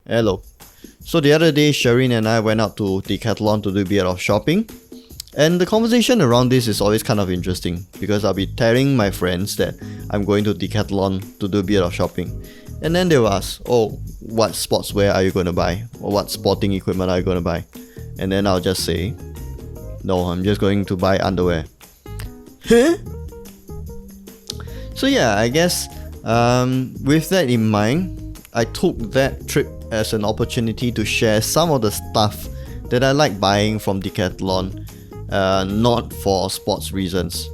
Hello. So the other day, Shireen and I went out to Decathlon to do a bit of shopping. And the conversation around this is always kind of interesting because I'll be telling my friends that I'm going to Decathlon to do a bit of shopping. And then they will ask, oh, what sportswear are you going to buy? Or what sporting equipment are you going to buy? And then I'll just say, no, I'm just going to buy underwear. Huh? So yeah, I guess with that in mind, I took that trip as an opportunity to share some of the stuff that I like buying from Decathlon, not for sports reasons.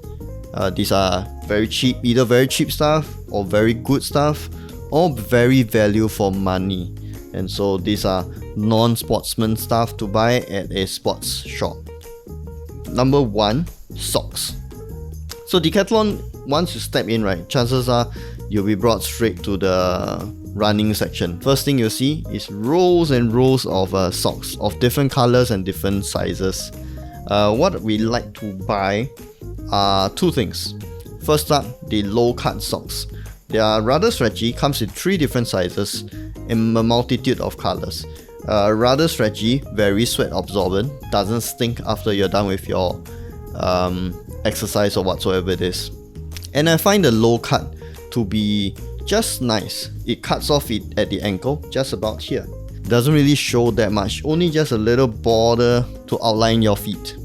These are very cheap, either very cheap stuff or very good stuff or very value for money. And so these are non-sportsman stuff to buy at a sports shop. Number 1, socks. So Decathlon, once you step in, right, chances are you'll be brought straight to the running section. First thing you'll see is rows and rows of socks of different colors and different sizes. What we like to buy are 2 things. First up, the low-cut socks. They are rather stretchy, comes in 3 different sizes in a multitude of colors. Rather stretchy, very sweat absorbent, doesn't stink after you're done with your exercise or whatsoever it is. And I find the low cut to be just nice. It cuts off it at the ankle, just about here. Doesn't really show that much, only just a little border to outline your feet.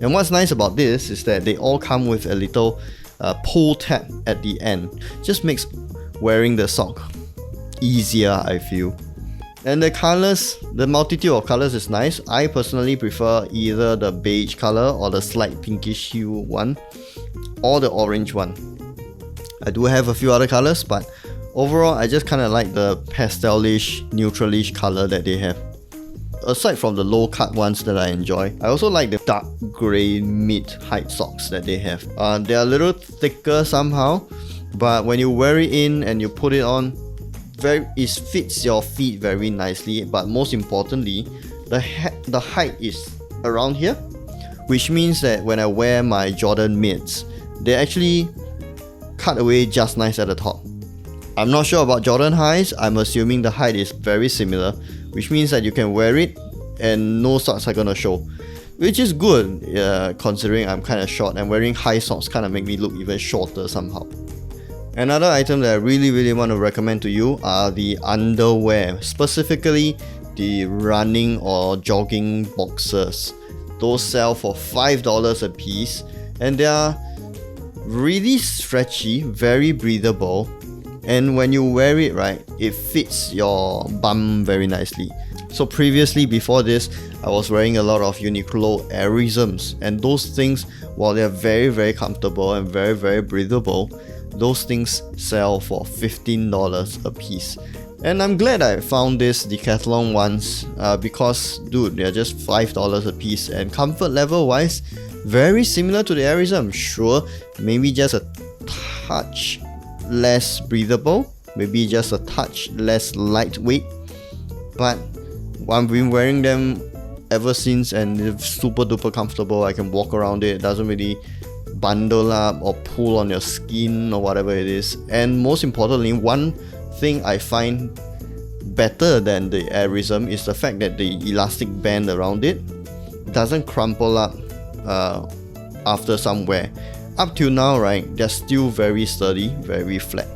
And what's nice about this is that they all come with a little pull tab at the end. Just makes wearing the sock easier, I feel. And the colors, the multitude of colors is nice. I personally prefer either the beige color or the slight pinkish hue one, or the orange one. I do have a few other colors, but overall I just kind of like the pastelish, neutralish color that they have. Aside from the low cut ones that I enjoy, I also like the dark grey mid-height socks that they have. They're a little thicker somehow, but when you wear it in and you put it on, it fits your feet very nicely. But most importantly, the height is around here, which means that when I wear my Jordan mids, they actually cut away just nice at the top. I'm not sure about Jordan highs. I'm assuming the height is very similar, which means that you can wear it and no socks are gonna show, which is good considering I'm kind of short, and wearing high socks kind of make me look even shorter somehow. Another item that I really want to recommend to you are the underwear, specifically the running or jogging boxers. Those sell for $5 a piece, and they are really stretchy, very breathable, and when you wear it right, it fits your bum very nicely. So previously, before this, I was wearing a lot of Uniqlo Airisms, and those things, while they're very comfortable and very breathable, those things sell for $15 a piece. And I'm glad I found this Decathlon ones because dude, they're just $5 a piece, and comfort level wise, very similar to the Airism. Sure, maybe just a touch less breathable, maybe just a touch less lightweight, but I've been wearing them ever since and it's super duper comfortable. I can walk around it doesn't really bundle up or pull on your skin or whatever it is. And most importantly, one thing I find better than the Airism is the fact that the elastic band around it doesn't crumple up after some wear. Up till now, right, they're still very sturdy, very flat.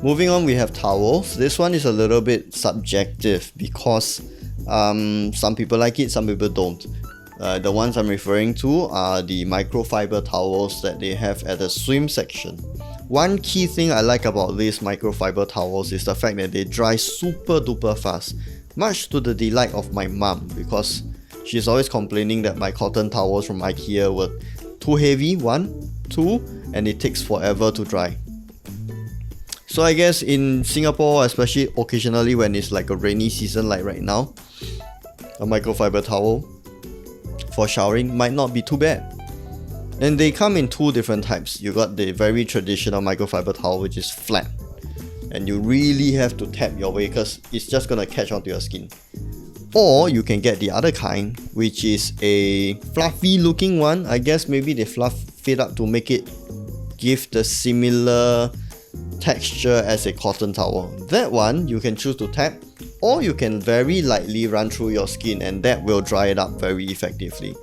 Moving on, we have towels. This one is a little bit subjective because some people like it, some people don't. The ones I'm referring to are the microfiber towels that they have at the swim section. One key thing I like about these microfiber towels is the fact that they dry super duper fast, much to the delight of my mum, because she's always complaining that my cotton towels from IKEA were too heavy, 1, 2, and it takes forever to dry. So I guess in Singapore, especially occasionally when it's like a rainy season like right now, a microfiber towel for showering might not be too bad. And they come in 2 different types. You got the very traditional microfiber towel, which is flat, and you really have to tap your way because it's just gonna catch onto your skin. Or you can get the other kind, which is a fluffy looking one. I guess maybe they fluff it up to make it give the similar texture as a cotton towel. That one you can choose to tap, or you can very lightly run through your skin and that will dry it up very effectively.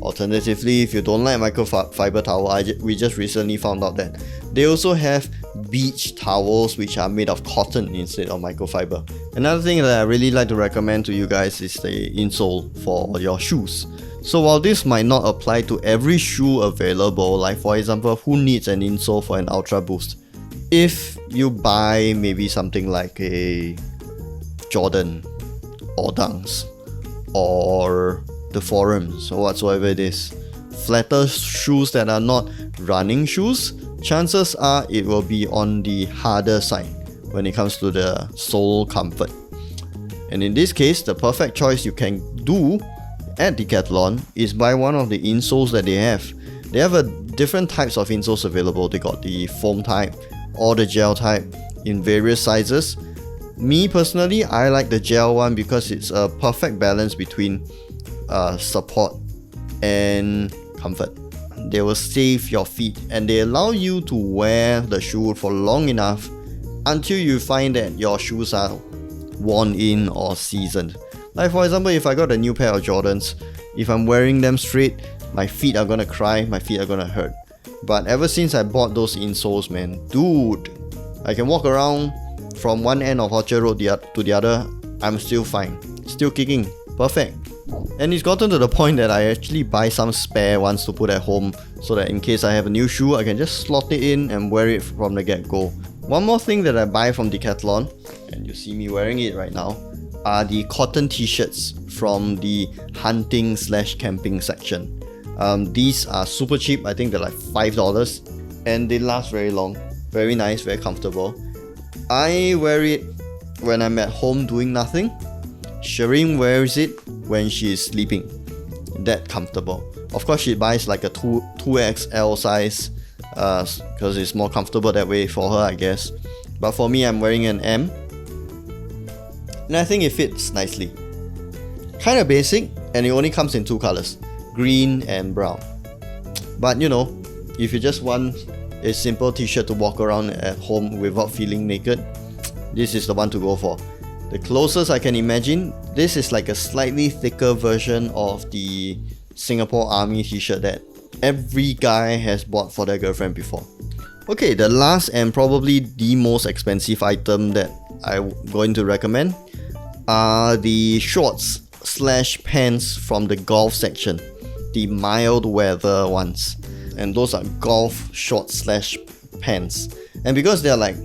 Alternatively, if you don't like microfiber towel, we just recently found out that they also have beach towels which are made of cotton instead of microfiber. Another thing that I really like to recommend to you guys is the insole for your shoes. So while this might not apply to every shoe available, like for example, who needs an insole for an Ultra Boost? If you buy maybe something like a Jordan or Dunks or the Forums or whatsoever it is, flatter shoes that are not running shoes, chances are it will be on the harder side when it comes to the sole comfort. And in this case, the perfect choice you can do at Decathlon is buy one of the insoles that they have. They have a different types of insoles available. They got the foam type or the gel type in various sizes. Me personally, I like the gel one because it's a perfect balance between support and comfort. They will save your feet and they allow you to wear the shoe for long enough until you find that your shoes are worn in or seasoned. Like for example, if I got a new pair of Jordans, if I'm wearing them straight, my feet are gonna cry, my feet are gonna hurt. But ever since I bought those insoles, man, dude, I can walk around from one end of Orchard Road to the other, I'm still fine, still kicking, perfect. And it's gotten to the point that I actually buy some spare ones to put at home so that in case I have a new shoe, I can just slot it in and wear it from the get-go. One more thing that I buy from Decathlon, and you see me wearing it right now, are the cotton t-shirts from the hunting / camping section. These are super cheap, I think they're like $5 and they last very long, very nice, very comfortable. I wear it when I'm at home doing nothing. Shireen wears it when she's sleeping. That comfortable. Of course she buys like a 2XL size because it's more comfortable that way for her, I guess. But for me, I'm wearing an M and I think it fits nicely. Kinda basic, and it only comes in two colors, green and brown. But you know, if you just want a simple t-shirt to walk around at home without feeling naked, this is the one to go for. The closest I can imagine, this is like a slightly thicker version of the Singapore Army t-shirt that every guy has bought for their girlfriend before. Okay, the last and probably the most expensive item that I'm going to recommend are the shorts / pants from the golf section, the mild weather ones. And those are golf shorts / pants. And because they're like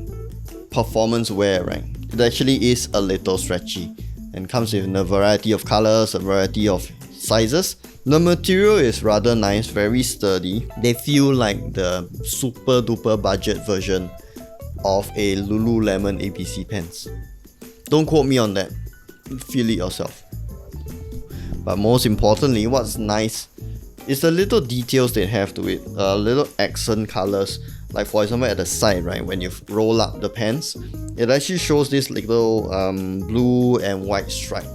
performance wear, right, it actually is a little stretchy and comes in a variety of colors, a variety of sizes. The material is rather nice, very sturdy. They feel like the super duper budget version of a Lululemon ABC pants. Don't quote me on that, feel it yourself. But most importantly, what's nice is the little details they have to it, little accent colors. Like for example at the side, right, when you roll up the pants, it actually shows this little blue and white stripe.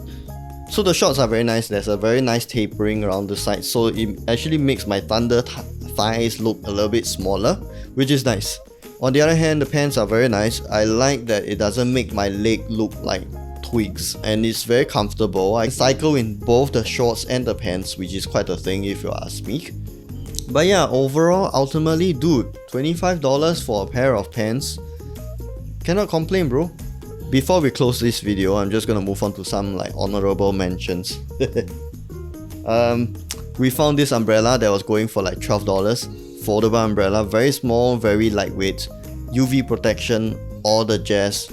So the shorts are very nice. There's a very nice tapering around the side, so it actually makes my thunder thighs look a little bit smaller, which is nice. On the other hand, the pants are very nice. I like that it doesn't make my leg look like twigs, and it's very comfortable. I cycle in both the shorts and the pants, which is quite a thing if you ask me. But yeah, overall, ultimately, dude, $25 for a pair of pants, cannot complain, bro. Before we close this video, I'm just gonna move on to some like honorable mentions. We found this umbrella that was going for like $12. Foldable umbrella, very small, very lightweight, UV protection, all the jazz,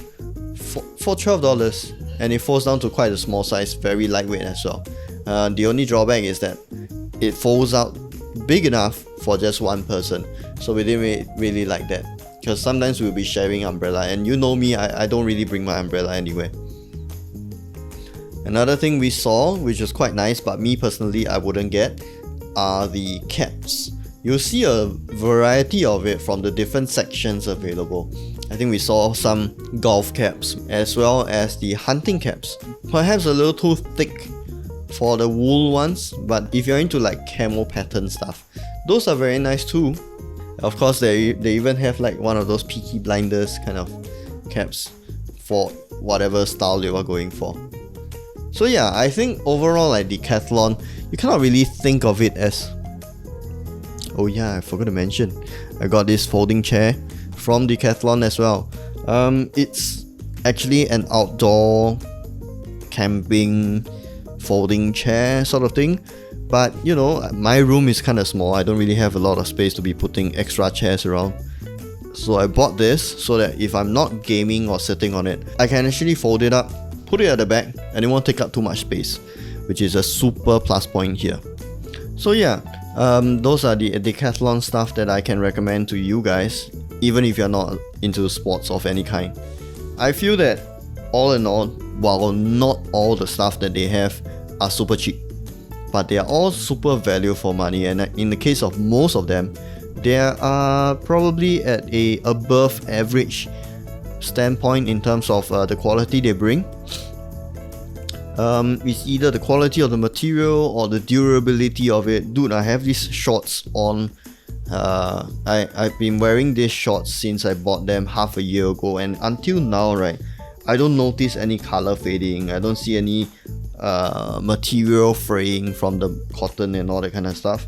for $12, and it folds down to quite a small size, very lightweight as well. The only drawback is that it folds out big enough for just one person, so we didn't really like that, because sometimes we'll be sharing umbrella, and you know me, I don't really bring my umbrella anywhere. Another thing we saw, which was quite nice, but me personally I wouldn't get, are the caps. You'll see a variety of it from the different sections available. I think we saw some golf caps as well as the hunting caps. Perhaps a little too thick for the wool ones, but if you're into like camel pattern stuff, those are very nice too. Of course, they even have like one of those Peaky Blinders kind of caps for whatever style you are going for. So yeah, I think overall like Decathlon, you cannot really think of it as... Oh yeah, I forgot to mention, I got this folding chair from Decathlon as well. It's actually an outdoor camping folding chair sort of thing, but you know, my room is kind of small. I don't really have a lot of space to be putting extra chairs around, so I bought this so that if I'm not gaming or sitting on it, I can actually fold it up, put it at the back, and it won't take up too much space, which is a super plus point here. So yeah, those are the Decathlon stuff that I can recommend to you guys, even if you're not into sports of any kind. I feel that all in all, while not all the stuff that they have are super cheap, but they are all super value for money, and in the case of most of them, they are probably at a above average standpoint in terms of the quality they bring. It's either the quality of the material or the durability of it. Dude, I have these shorts on. I've been wearing these shorts since I bought them half a year ago, and until now, right, I don't notice any color fading. I don't see any material fraying from the cotton and all that kind of stuff.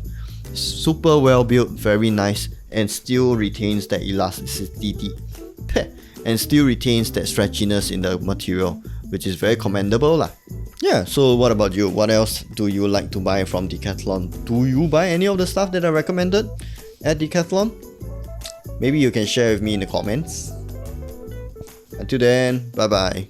Super well built, very nice, and still retains that elasticity and still retains that stretchiness in the material, which is very commendable lah. Yeah, so what about you? What else do you like to buy from Decathlon? Do you buy any of the stuff that I recommended at Decathlon? Maybe you can share with me in the comments. Until then, bye bye.